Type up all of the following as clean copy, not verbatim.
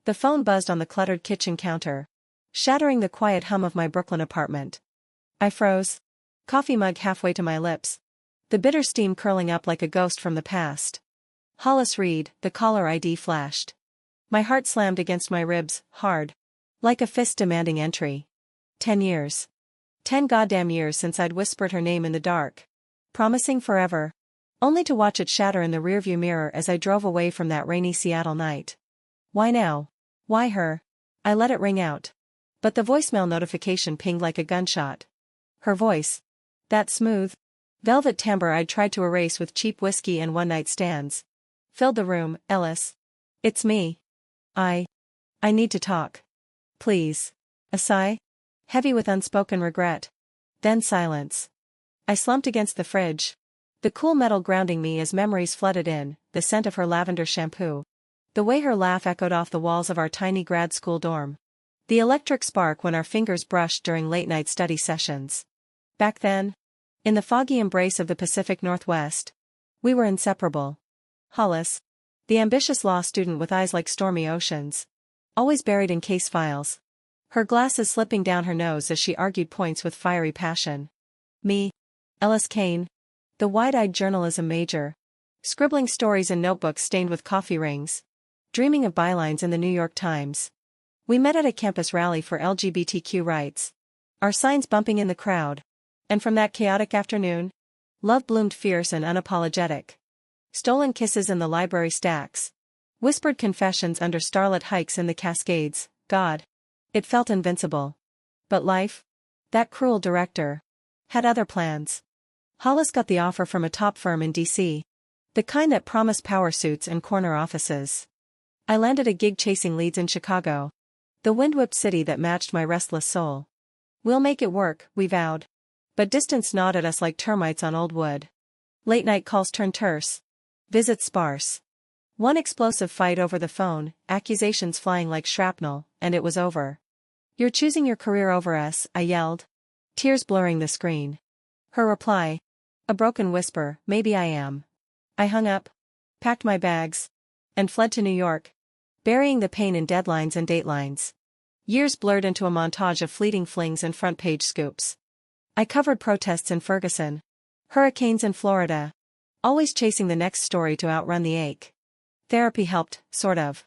The phone buzzed on the cluttered kitchen counter, shattering the quiet hum of my Brooklyn apartment. I froze, coffee mug halfway to my lips, the bitter steam curling up like a ghost from the past. Hollis Reed, the caller ID flashed. My heart slammed against my ribs, hard, like a fist demanding entry. 10 years. 10 goddamn years since I'd whispered her name in the dark, promising forever, only to watch it shatter in the rearview mirror as I drove away from that rainy Seattle night. Why now? Why her? I let it ring out. But the voicemail notification pinged like a gunshot. Her voice, that smooth, velvet timbre I'd tried to erase with cheap whiskey and one-night stands, filled the room. Ellis. It's me. I need to talk. Please. A sigh? Heavy with unspoken regret. Then silence. I slumped against the fridge, the cool metal grounding me as memories flooded in, the scent of her lavender shampoo, the way her laugh echoed off the walls of our tiny grad school dorm, the electric spark when our fingers brushed during late-night study sessions. Back then, in the foggy embrace of the Pacific Northwest, we were inseparable. Hollis, the ambitious law student with eyes like stormy oceans, always buried in case files, her glasses slipping down her nose as she argued points with fiery passion. Me, Ellis Kane, the wide-eyed journalism major, scribbling stories in notebooks stained with coffee rings, dreaming of bylines in the New York Times. We met at a campus rally for LGBTQ rights, our signs bumping in the crowd, and from that chaotic afternoon, love bloomed fierce and unapologetic. Stolen kisses in the library stacks, whispered confessions under starlit hikes in the Cascades. God, it felt invincible. But life, that cruel director, had other plans. Hollis got the offer from a top firm in D.C., the kind that promised power suits and corner offices. I landed a gig chasing leads in Chicago, the wind-whipped city that matched my restless soul. We'll make it work, we vowed. But distance gnawed at us like termites on old wood. Late-night calls turned terse, visits sparse. One explosive fight over the phone, accusations flying like shrapnel, and it was over. You're choosing your career over us, I yelled, tears blurring the screen. Her reply, a broken whisper, maybe I am. I hung up, packed my bags, and fled to New York, burying the pain in deadlines and datelines. Years blurred into a montage of fleeting flings and front-page scoops. I covered protests in Ferguson, hurricanes in Florida, always chasing the next story to outrun the ache. Therapy helped, sort of.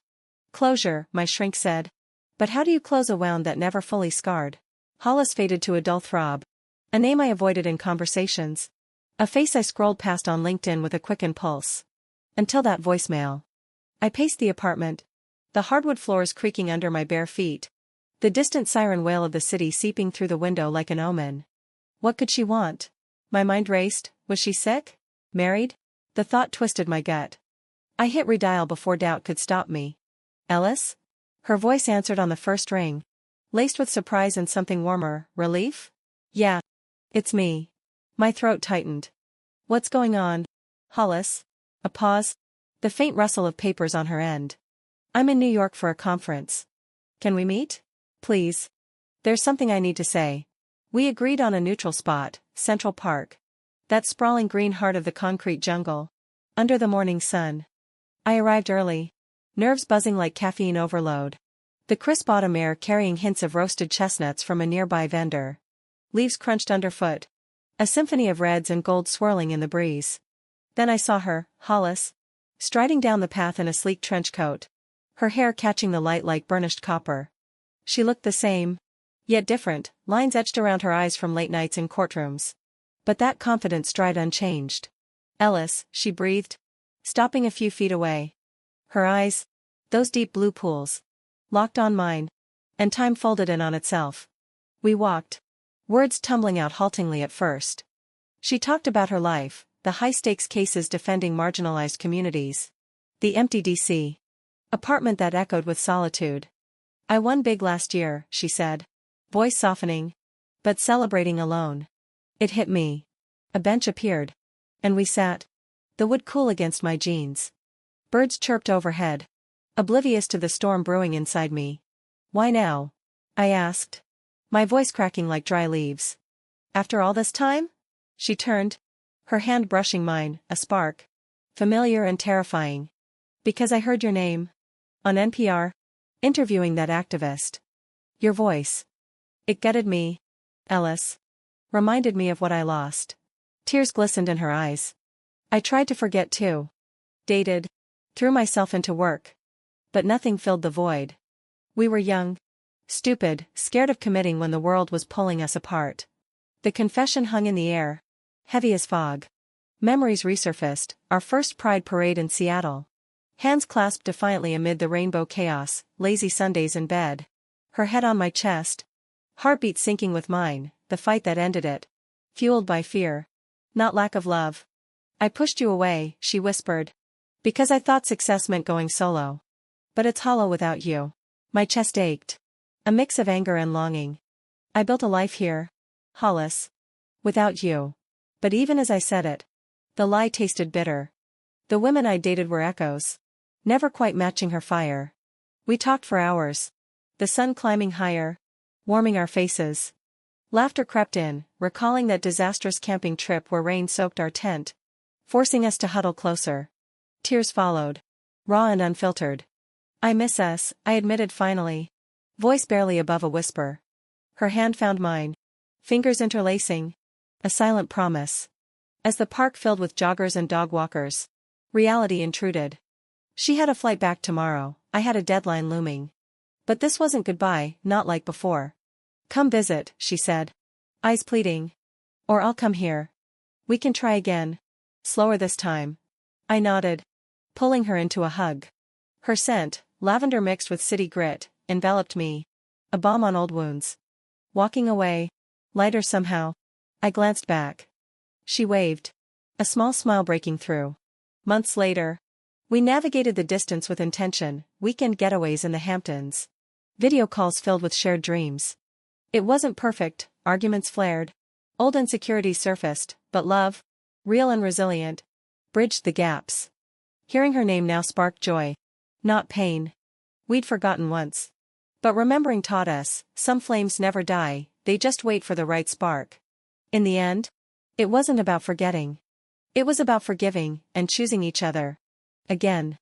Closure, my shrink said. But how do you close a wound that never fully scarred? Hollis faded to a dull throb, a name I avoided in conversations, a face I scrolled past on LinkedIn with a quickened pulse. Until that voicemail. I paced the apartment, the hardwood floors creaking under my bare feet, the distant siren wail of the city seeping through the window like an omen. What could she want? My mind raced. Was she sick? Married? The thought twisted my gut. I hit redial before doubt could stop me. Ellis? Her voice answered on the first ring, laced with surprise and something warmer, relief? Yeah. It's me. My throat tightened. What's going on? Hollis? A pause. The faint rustle of papers on her end. I'm in New York for a conference. Can we meet? Please. There's something I need to say. We agreed on a neutral spot, Central Park. That sprawling green heart of the concrete jungle. Under the morning sun. I arrived early. Nerves buzzing like caffeine overload. The crisp autumn air carrying hints of roasted chestnuts from a nearby vendor. Leaves crunched underfoot. A symphony of reds and gold swirling in the breeze. Then I saw her, Hollis, striding down the path in a sleek trench coat, her hair catching the light like burnished copper. She looked the same, yet different, lines etched around her eyes from late nights in courtrooms. But that confident stride unchanged. Ellis, she breathed, stopping a few feet away. Her eyes, those deep blue pools, locked on mine, and time folded in on itself. We walked, words tumbling out haltingly at first. She talked about her life, the high-stakes cases defending marginalized communities, the empty D.C. apartment that echoed with solitude. I won big last year, she said, voice softening, but celebrating alone. It hit me. A bench appeared, and we sat, the wood cool against my jeans. Birds chirped overhead, oblivious to the storm brewing inside me. Why now? I asked, my voice cracking like dry leaves. After all this time? She turned, her hand brushing mine, a spark, familiar and terrifying. Because I heard your name. On NPR. Interviewing that activist. Your voice. It gutted me. Ellis. Reminded me of what I lost. Tears glistened in her eyes. I tried to forget too. Dated. Threw myself into work. But nothing filled the void. We were young. Stupid, scared of committing when the world was pulling us apart. The confession hung in the air. Heavy as fog. Memories resurfaced, our first Pride parade in Seattle. Hands clasped defiantly amid the rainbow chaos, lazy Sundays in bed. Her head on my chest. Heartbeat syncing with mine, the fight that ended it. Fueled by fear. Not lack of love. I pushed you away, she whispered. Because I thought success meant going solo. But it's hollow without you. My chest ached. A mix of anger and longing. I built a life here. Hollis. Without you. But even as I said it, the lie tasted bitter. The women I dated were echoes. Never quite matching her fire. We talked for hours. The sun climbing higher. Warming our faces. Laughter crept in, recalling that disastrous camping trip where rain soaked our tent. Forcing us to huddle closer. Tears followed. Raw and unfiltered. I miss us, I admitted finally. Voice barely above a whisper. Her hand found mine. Fingers interlacing. A silent promise. As the park filled with joggers and dog walkers. Reality intruded. She had a flight back tomorrow, I had a deadline looming. But this wasn't goodbye, not like before. Come visit, she said. Eyes pleading. Or I'll come here. We can try again. Slower this time. I nodded. Pulling her into a hug. Her scent, lavender mixed with city grit, enveloped me. A balm on old wounds. Walking away. Lighter somehow. I glanced back. She waved. A small smile breaking through. Months later. We navigated the distance with intention, weekend getaways in the Hamptons. Video calls filled with shared dreams. It wasn't perfect, arguments flared. Old insecurities surfaced, but love, real and resilient, bridged the gaps. Hearing her name now sparked joy. Not pain. We'd forgotten once. But remembering taught us, some flames never die, they just wait for the right spark. In the end, it wasn't about forgetting. It was about forgiving, and choosing each other. Again.